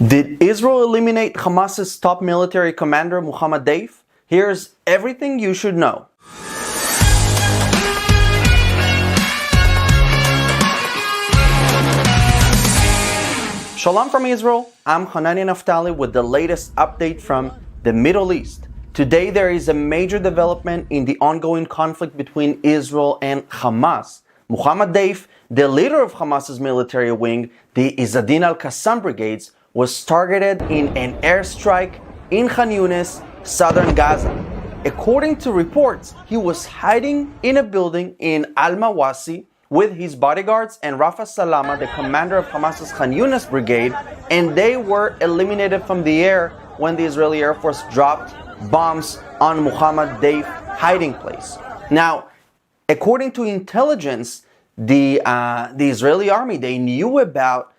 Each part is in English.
Did Israel eliminate Hamas's top military commander, Mohammad Deif? Here's everything you should know. Shalom from Israel. I'm Hananya Naftali with the latest update from the Middle East. Today there is a major development in the ongoing conflict between Israel and Hamas. Mohammad Deif, the leader of Hamas's military wing, the Izzadin al-Qassam brigades, was targeted in an airstrike in Khan Yunis, southern Gaza. According to reports, he was hiding in a building in Al-Mawasi with his bodyguards and Rafa Salama, the commander of Hamas's Khan Yunis brigade, and they were eliminated from the air when the Israeli Air Force dropped bombs on Mohammad Deif's hiding place. Now, according to intelligence, the Israeli army, they knew about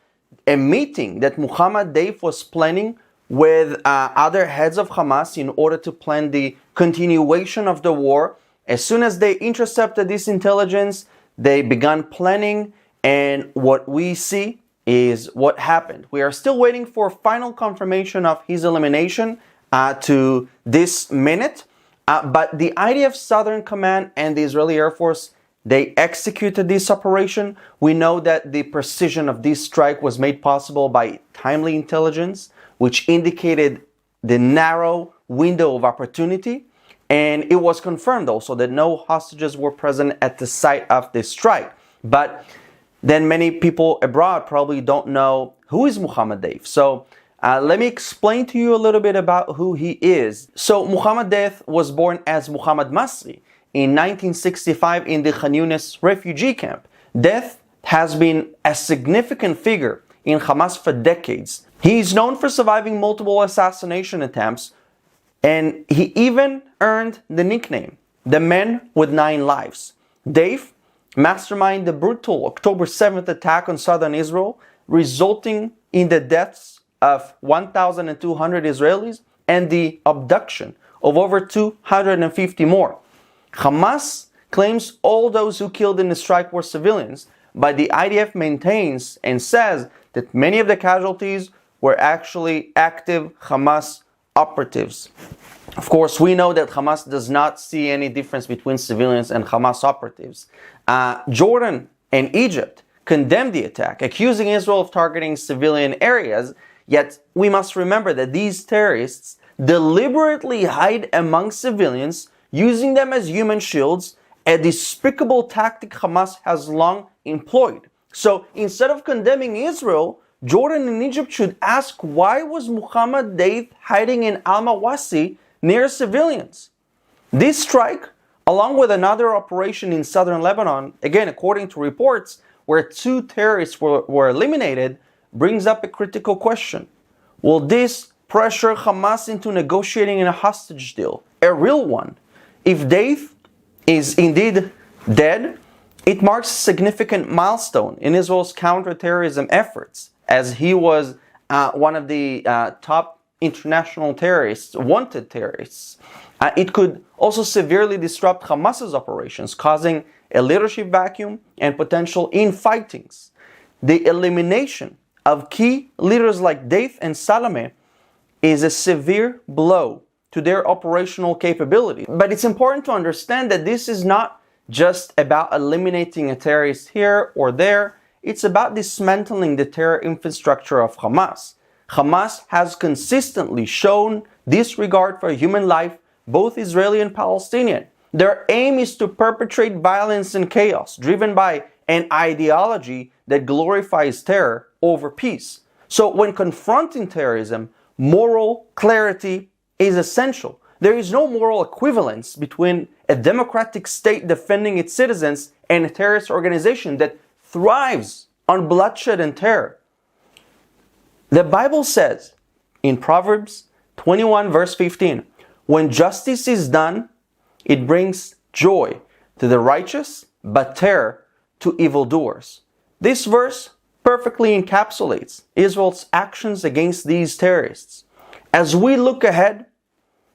a meeting that Mohammad Deif was planning with other heads of Hamas in order to plan the continuation of the war. As soon as they intercepted this intelligence, they began planning, and what we see is what happened. We are still waiting for final confirmation of his elimination to this minute, but the IDF Southern Command and the Israeli Air Force, they executed this operation. We know that the precision of this strike was made possible by timely intelligence, which indicated the narrow window of opportunity. And it was confirmed also that no hostages were present at the site of this strike. But then many people abroad probably don't know who is Mohammad Deif. So let me explain to you a little bit about who he is. So Mohammad Deif was born as Muhammad Masri in 1965 in the Khan Yunis refugee camp. Deif has been a significant figure in Hamas for decades. He is known for surviving multiple assassination attempts, and he even earned the nickname, the Man with 9 Lives. Deif masterminded the brutal October 7th attack on southern Israel, resulting in the deaths of 1,200 Israelis and the abduction of over 250 more. Hamas claims all those who killed in the strike were civilians, but the IDF maintains and says that many of the casualties were actually active Hamas operatives. Of course, we know that Hamas does not see any difference between civilians and Hamas operatives. Jordan and Egypt condemned the attack, accusing Israel of targeting civilian areas, yet we must remember that these terrorists deliberately hide among civilians, using them as human shields, a despicable tactic Hamas has long employed. So instead of condemning Israel, Jordan and Egypt should ask, why was Mohammad Deif hiding in Al-Mawasi near civilians? This strike, along with another operation in southern Lebanon, again according to reports, where 2 terrorists were eliminated, brings up a critical question. Will this pressure Hamas into negotiating a hostage deal, a real one? If Deif is indeed dead, it marks a significant milestone in Israel's counterterrorism efforts, as he was one of the top international terrorists, wanted terrorists. It could also severely disrupt Hamas's operations, causing a leadership vacuum and potential infightings. The elimination of key leaders like Deif and Salameh is a severe blow to their operational capability. But it's important to understand that this is not just about eliminating a terrorist here or there. It's about dismantling the terror infrastructure of Hamas. Hamas has consistently shown disregard for human life, both Israeli and Palestinian. Their aim is to perpetrate violence and chaos, driven by an ideology that glorifies terror over peace. So when confronting terrorism, moral clarity is essential. There is no moral equivalence between a democratic state defending its citizens and a terrorist organization that thrives on bloodshed and terror. The Bible says in Proverbs 21 verse 15, when justice is done, it brings joy to the righteous, but terror to evildoers. This verse perfectly encapsulates Israel's actions against these terrorists. As we look ahead,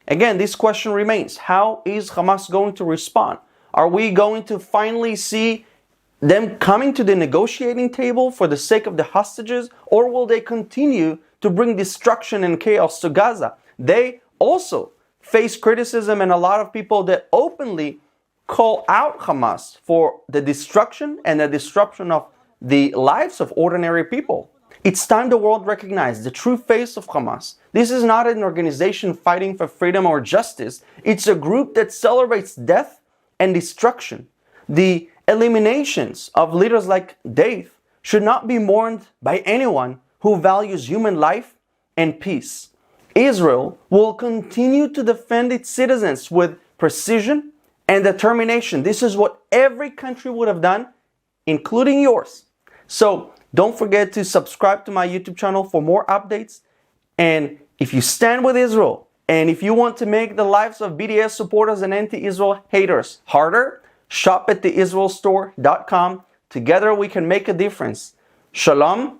again, this question remains. How is Hamas going to respond? Are we going to finally see them coming to the negotiating table for the sake of the hostages, or will they continue to bring destruction and chaos to Gaza. They also face criticism, and a lot of people that openly call out Hamas for the destruction and the disruption of the lives of ordinary people. It's time the world recognized the true face of Hamas. This is not an organization fighting for freedom or justice. It's a group that celebrates death and destruction. The eliminations of leaders like Deif should not be mourned by anyone who values human life and peace. Israel will continue to defend its citizens with precision and determination. This is what every country would have done, including yours. So don't forget to subscribe to my YouTube channel for more updates. And if you stand with Israel, and if you want to make the lives of BDS supporters and anti-Israel haters harder, shop at theisraelstore.com. Together we can make a difference. Shalom